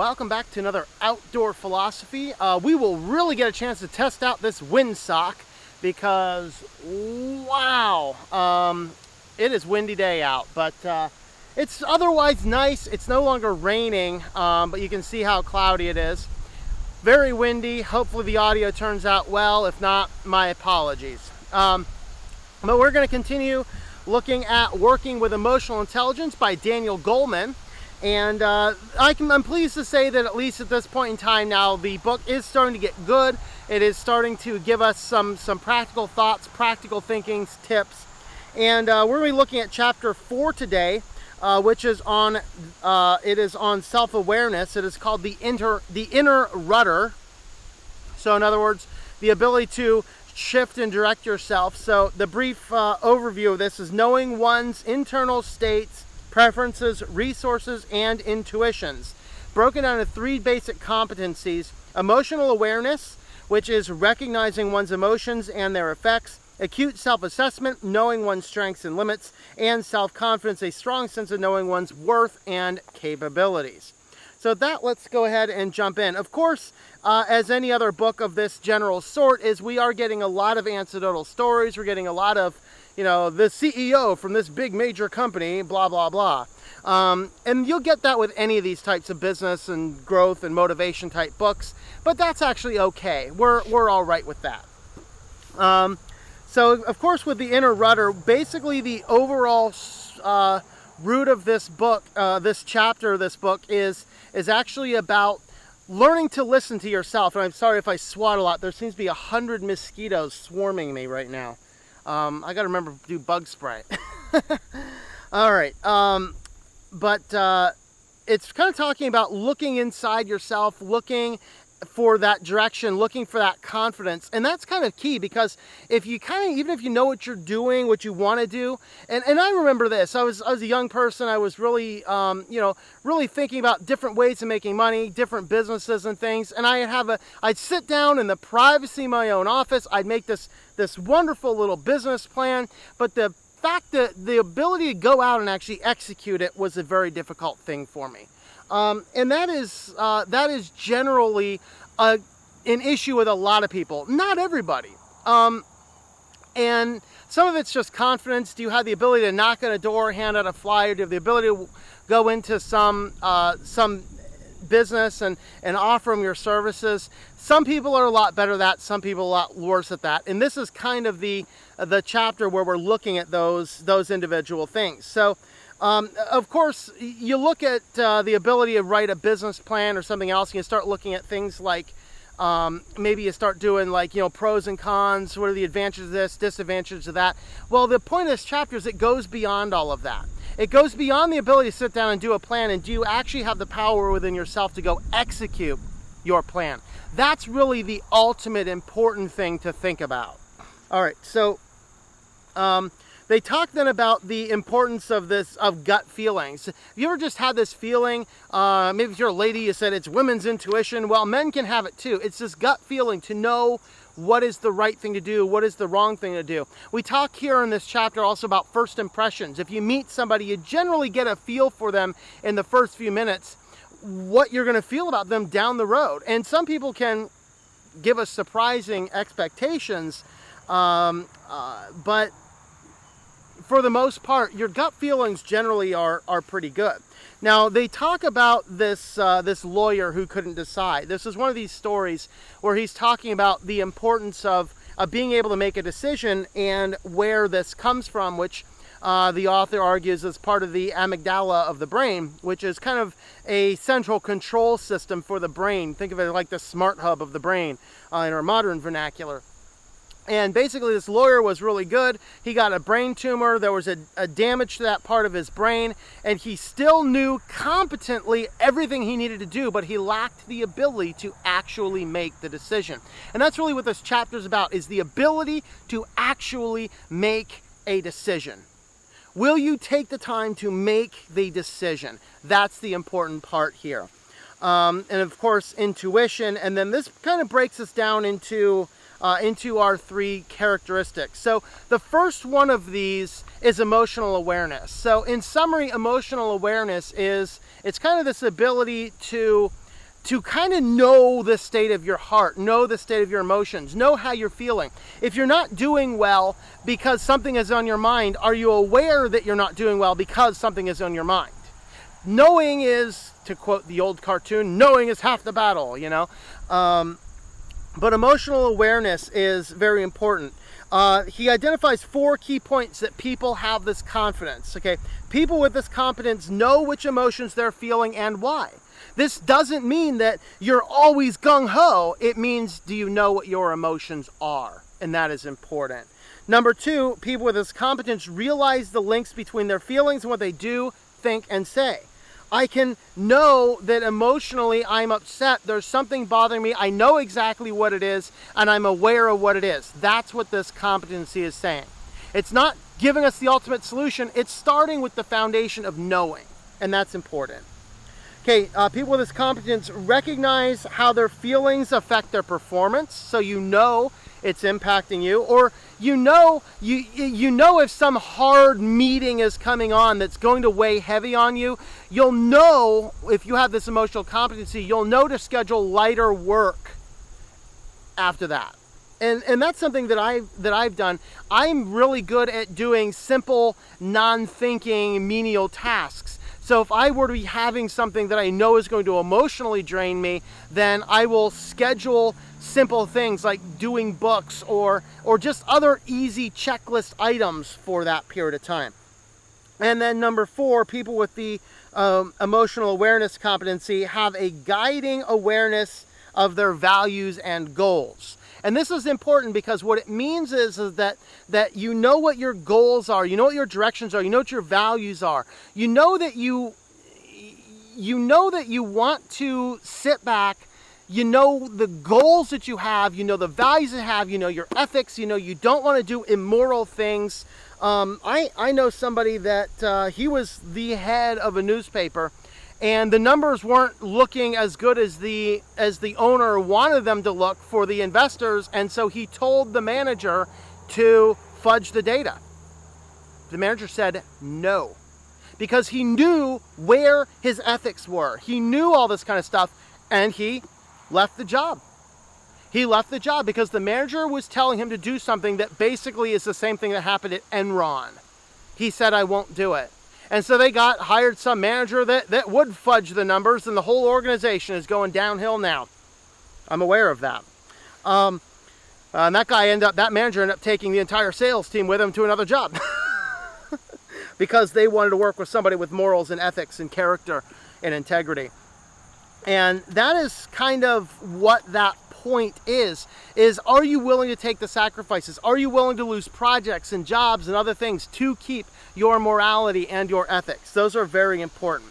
welcome back to another Outdoor Philosophy. We will really get a chance to test out this windsock because, wow, it is windy day out, but it's otherwise nice. It's no longer raining, but you can see how cloudy it is. Very windy. Hopefully the audio turns out well. If not, my apologies. But we're going to continue looking at Working with Emotional Intelligence by Daniel Goleman. And I'm pleased to say that at least at this point in time now, the book is starting to get good. It is starting to give us some practical thoughts, practical thinking, tips. And we're going to be looking at chapter 4 today, which is on self-awareness. It is called the inner rudder. So in other words, the ability to shift and direct yourself. So the brief overview of this is knowing one's internal states, preferences, resources, and intuitions. Broken down into 3 basic competencies: emotional awareness, which is recognizing one's emotions and their effects; acute self-assessment, knowing one's strengths and limits; and self-confidence, a strong sense of knowing one's worth and capabilities. So let's go ahead and jump in. Of course, as any other book of this general sort, we are getting a lot of anecdotal stories. We're getting a lot of, the CEO from this big major company, blah, blah, blah. And you'll get that with any of these types of business and growth and motivation type books, but that's actually okay. We're all right with that. So, of course, with the inner rudder, basically the overall root of this book, this chapter of this book is actually about learning to listen to yourself. And I'm sorry if I swat a lot. There seems to be 100 mosquitoes swarming me right now. I got to remember to do bug spray. All right. But it's kind of talking about looking inside yourself, looking for that direction, looking for that confidence. And that's kind of key, because if you even if you know what you're doing, what you want to do, and I remember this, I was a young person. I was really, really thinking about different ways of making money, different businesses and things. And I'd sit down in the privacy of my own office. I'd make this wonderful little business plan, but the fact that the ability to go out and actually execute it was a very difficult thing for me. And that is generally an issue with a lot of people, not everybody. And some of it's just confidence. Do you have the ability to knock on a door, hand out a flyer? Do you have the ability to go into some business and offer them your services? Some people are a lot better at that. Some people are a lot worse at that. And this is kind of the chapter where we're looking at those individual things. So, of course, you look at the ability to write a business plan or something else, and you start looking at things like maybe you start doing pros and cons. What are the advantages of this, disadvantages of that? Well, the point of this chapter is it goes beyond all of that. It goes beyond the ability to sit down and do a plan, and do you actually have the power within yourself to go execute your plan? That's really the ultimate important thing to think about. All right, so they talk then about the importance of gut feelings. Have you ever just had this feeling, maybe if you're a lady, you said it's women's intuition. Well, men can have it too. It's this gut feeling to know what is the right thing to do, what is the wrong thing to do. We talk here in this chapter also about first impressions. If you meet somebody, you generally get a feel for them in the first few minutes, what you're going to feel about them down the road. And some people can give us surprising expectations, but for the most part, your gut feelings generally are pretty good. Now, they talk about this lawyer who couldn't decide. This is one of these stories where he's talking about the importance of being able to make a decision and where this comes from, which the author argues is part of the amygdala of the brain, which is kind of a central control system for the brain. Think of it like the smart hub of the brain in our modern vernacular. And basically, this lawyer was really good. He got a brain tumor. There was a damage to that part of his brain, and he still knew competently everything he needed to do, but he lacked the ability to actually make the decision. And that's really what this chapter is about, is the ability to actually make a decision. Will you take the time to make the decision? That's the important part here. And of course, intuition. And then this kind of breaks us down into our 3 characteristics. So the first one of these is emotional awareness. So in summary, emotional awareness it's kind of this ability to to kind of know the state of your heart, know the state of your emotions, know how you're feeling. If you're not doing well because something is on your mind, are you aware that you're not doing well because something is on your mind? Knowing is, to quote the old cartoon, knowing is half the battle, you know. But emotional awareness is very important. He identifies 4 key points that people have this confidence. Okay, people with this competence know which emotions they're feeling and why. This doesn't mean that you're always gung-ho. It means, do you know what your emotions are? And that is important. Number 2, people with this competence realize the links between their feelings and what they do, think, and say. I can know that emotionally I'm upset. There's something bothering me. I know exactly what it is, and I'm aware of what it is. That's what this competency is saying. It's not giving us the ultimate solution. It's starting with the foundation of knowing, and that's important. Okay, people with this competence recognize how their feelings affect their performance, so you know it's impacting you, or you know if some hard meeting is coming on that's going to weigh heavy on you. You'll know, if you have this emotional competency, you'll know to schedule lighter work after that. And that's something that I've done. I'm really good at doing simple, non-thinking, menial tasks. So if I were to be having something that I know is going to emotionally drain me, then I will schedule simple things like doing books or just other easy checklist items for that period of time. And then number 4, people with the emotional awareness competency have a guiding awareness of their values and goals. And this is important because what it means is that you know what your goals are, you know what your directions are, you know what your values are. You know that you want to sit back, you know the goals that you have, you know the values you have, you know your ethics, you know you don't want to do immoral things. I know somebody that he was the head of a newspaper, and the numbers weren't looking as good as the owner wanted them to look for the investors, and so he told the manager to fudge the data. The manager said no, because he knew where his ethics were. He knew all this kind of stuff, and he left the job. He left the job because the manager was telling him to do something that basically is the same thing that happened at Enron. He said, I won't do it. And so they hired some manager that would fudge the numbers, and the whole organization is going downhill now. I'm aware of that. And that manager ended up taking the entire sales team with him to another job because they wanted to work with somebody with morals and ethics and character and integrity. And that is kind of what that point is are you willing to take the sacrifices? Are you willing to lose projects and jobs and other things to keep your morality and your ethics? Those are very important.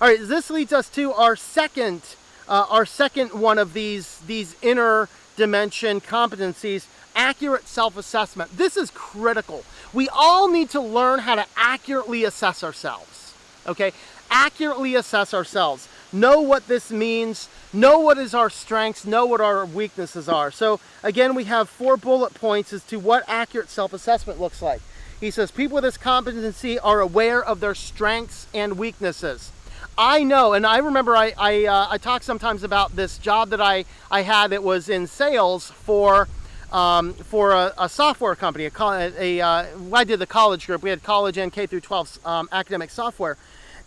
All right, this leads us to our second one of these inner dimension competencies, accurate self-assessment. This is critical. We all need to learn how to accurately assess ourselves. Okay? Accurately assess ourselves. Know what this means, know what is our strengths, know what our weaknesses are. So again, we have 4 bullet points as to what accurate self-assessment looks like. He says, people with this competency are aware of their strengths and weaknesses. I know, and I remember I talk sometimes about this job that I had that was in sales for a software company. I did the college group. We had college and K through 12 academic software.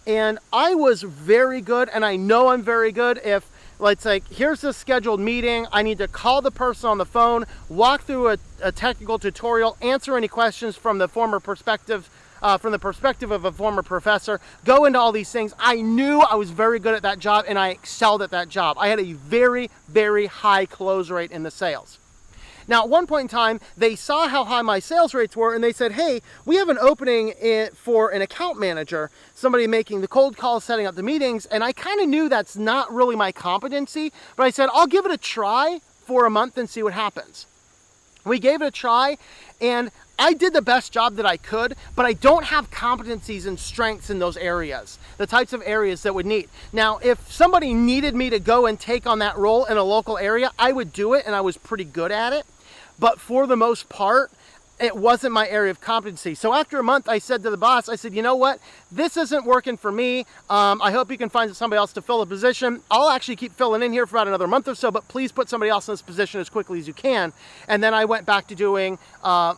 And I was very good, and I know I'm very good if, it's like, here's the scheduled meeting, I need to call the person on the phone, walk through a technical tutorial, answer any questions from the perspective of a former professor, go into all these things. I knew I was very good at that job, and I excelled at that job. I had a very, very high close rate in the sales. Now, at one point in time, they saw how high my sales rates were, and they said, hey, we have an opening for an account manager, somebody making the cold calls, setting up the meetings, and I kind of knew that's not really my competency, but I said, I'll give it a try for a month and see what happens. We gave it a try, and I did the best job that I could, but I don't have competencies and strengths in those areas, the types of areas that would need. Now, if somebody needed me to go and take on that role in a local area, I would do it, and I was pretty good at it. But for the most part, it wasn't my area of competency. So after a month, I said to the boss, I said, you know what? This isn't working for me. I hope you can find somebody else to fill the position. I'll actually keep filling in here for about another month or so, but please put somebody else in this position as quickly as you can. And then I went back to doing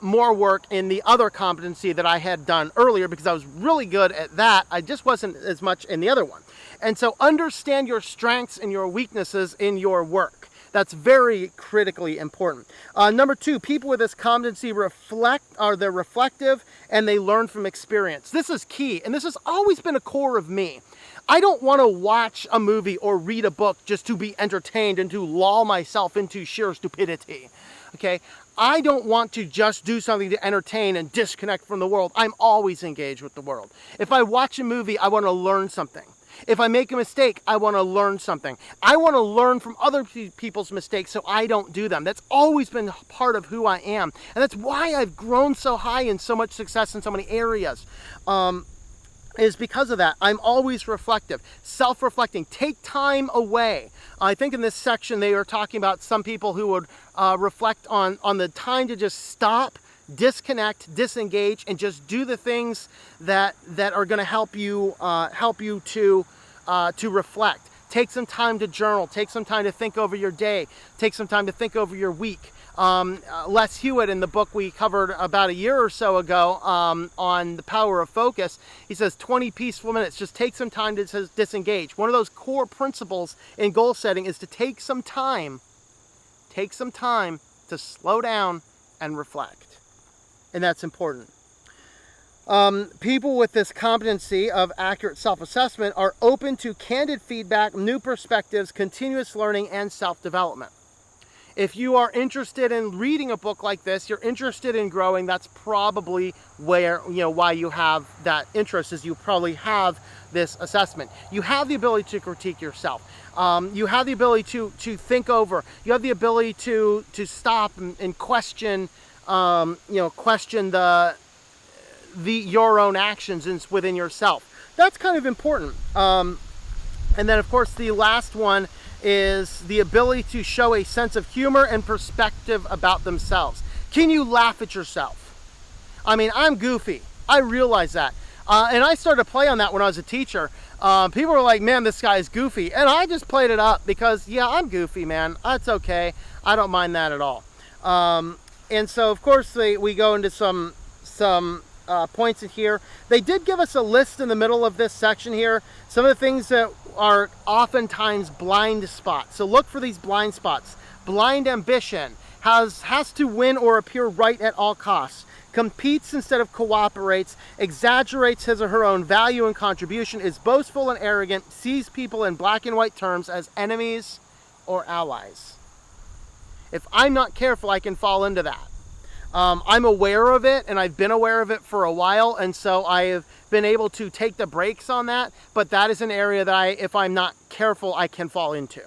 more work in the other competency that I had done earlier, because I was really good at that. I just wasn't as much in the other one. And so understand your strengths and your weaknesses in your work. That's very critically important. Number 2, people with this competency they're reflective and they learn from experience. This is key, and this has always been a core of me. I don't want to watch a movie or read a book just to be entertained and to lull myself into sheer stupidity. Okay? I don't want to just do something to entertain and disconnect from the world. I'm always engaged with the world. If I watch a movie, I want to learn something. If I make a mistake, I want to learn something. I want to learn from other people's mistakes so I don't do them. That's always been part of who I am. And that's why I've grown so high and so much success in so many areas. Is because of that. I'm always reflective, self-reflecting. Take time away. I think in this section they are talking about some people who would reflect on the time to just stop, disconnect, disengage, and just do the things that are going to help you to reflect. Take some time to journal. Take some time to think over your day. Take some time to think over your week. Les Hewitt, in the book we covered about a year or so ago on the power of focus, he says 20 peaceful minutes. Just take some time to disengage. One of those core principles in goal setting is to take some time to slow down and reflect. And that's important. People with this competency of accurate self-assessment are open to candid feedback, new perspectives, continuous learning, and self-development. If you are interested in reading a book like this, you're interested in growing, that's probably where, why you have that interest, is you probably have this assessment. You have the ability to critique yourself. You have the ability to think over. You have the ability to stop and question, question your own actions within yourself. That's kind of important. And then, of course, the last one is the ability to show a sense of humor and perspective about themselves. Can you laugh at yourself? I mean, I'm goofy. I realize that. And I started to play on that when I was a teacher. People were like, man, this guy's goofy. And I just played it up because, yeah, I'm goofy, man. That's okay. I don't mind that at all. And so, of course, we go into some points in here. They did give us a list in the middle of this section here. Some of the things that are oftentimes blind spots. So look for these blind spots. Blind ambition, has to win or appear right at all costs. Competes instead of cooperates, exaggerates his or her own value and contribution, is boastful and arrogant, sees people in black and white terms as enemies or allies. If I'm not careful, I can fall into that. I'm aware of it, and I've been aware of it for a while, and so I have been able to take the brakes on that, but that is an area that if I'm not careful, I can fall into.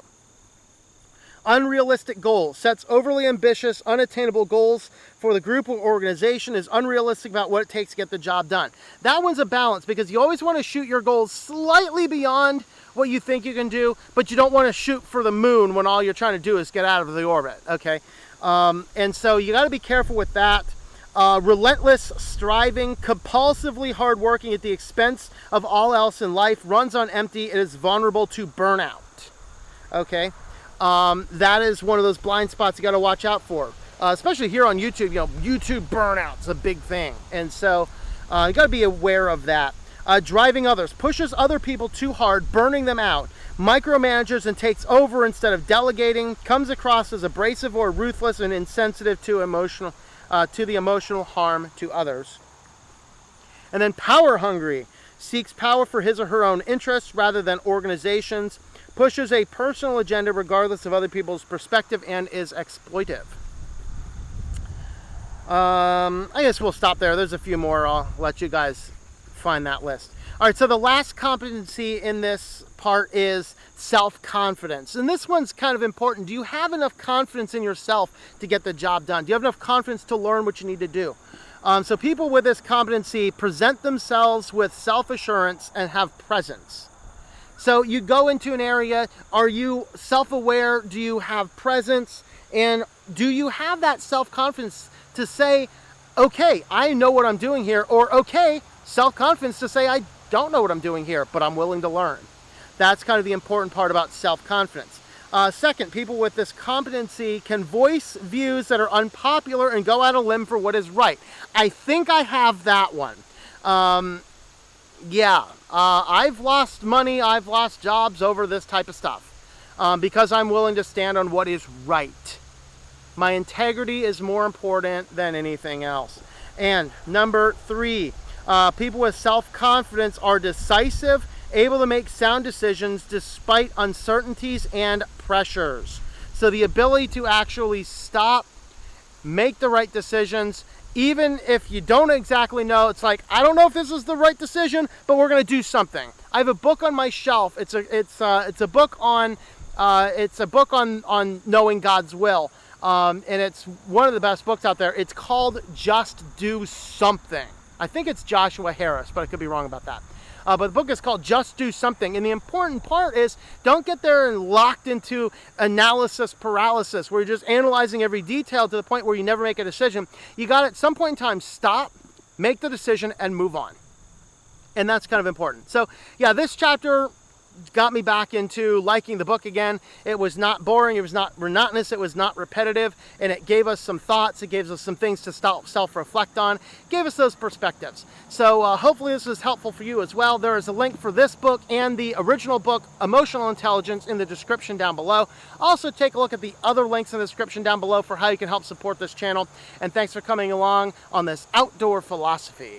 Unrealistic goals. Sets overly ambitious, unattainable goals for the group or organization, is unrealistic about what it takes to get the job done. That one's a balance, because you always want to shoot your goals slightly beyond what you think you can do, but you don't want to shoot for the moon when all you're trying to do is get out of the orbit, okay? And so you got to be careful with that. Relentless striving, compulsively hardworking at the expense of all else in life, runs on empty, it is vulnerable to burnout. Okay? That is one of those blind spots you got to watch out for. Especially here on YouTube, YouTube burnout's a big thing. And so you got to be aware of that. Driving others, pushes other people too hard, burning them out. Micromanages and takes over instead of delegating, comes across as abrasive or ruthless and insensitive to the emotional harm to others. And then power hungry, seeks power for his or her own interests rather than organizations, pushes a personal agenda regardless of other people's perspective, and is exploitive. I guess we'll stop there. There's a few more. I'll let you guys find that list. All right, so the last competency in this part is self-confidence. And this one's kind of important. Do you have enough confidence in yourself to get the job done? Do you have enough confidence to learn what you need to do? So people with this competency present themselves with self-assurance and have presence. So you go into an area, are you self-aware? Do you have presence? And do you have that self-confidence to say, okay, I know what I'm doing here, or okay, self-confidence to say I don't know what I'm doing here, but I'm willing to learn. That's kind of the important part about self-confidence. Second, people with this competency can voice views that are unpopular and go out on a limb for what is right. I think I have that one. I've lost money, I've lost jobs over this type of stuff because I'm willing to stand on what is right. My integrity is more important than anything else. And number 3, people with self-confidence are decisive, able to make sound decisions despite uncertainties and pressures. So the ability to actually stop, make the right decisions, even if you don't exactly know. It's like, I don't know if this is the right decision, but we're going to do something. I have a book on my shelf. It's a book on knowing God's will. And it's one of the best books out there. It's called Just Do Something. I think it's Joshua Harris, but I could be wrong about that. But the book is called Just Do Something. And the important part is, don't get there and locked into analysis paralysis, where you're just analyzing every detail to the point where you never make a decision. You got to, at some point in time, stop, make the decision, and move on. And that's kind of important. So, yeah, this chapter got me back into liking the book again. It was not boring, it was not monotonous, it was not repetitive, and it gave us some thoughts, it gave us some things to self-reflect on, gave us those perspectives. So hopefully this was helpful for you as well. There is a link for this book and the original book, Emotional Intelligence, in the description down below. Also take a look at the other links in the description down below for how you can help support this channel. And thanks for coming along on this outdoor philosophy.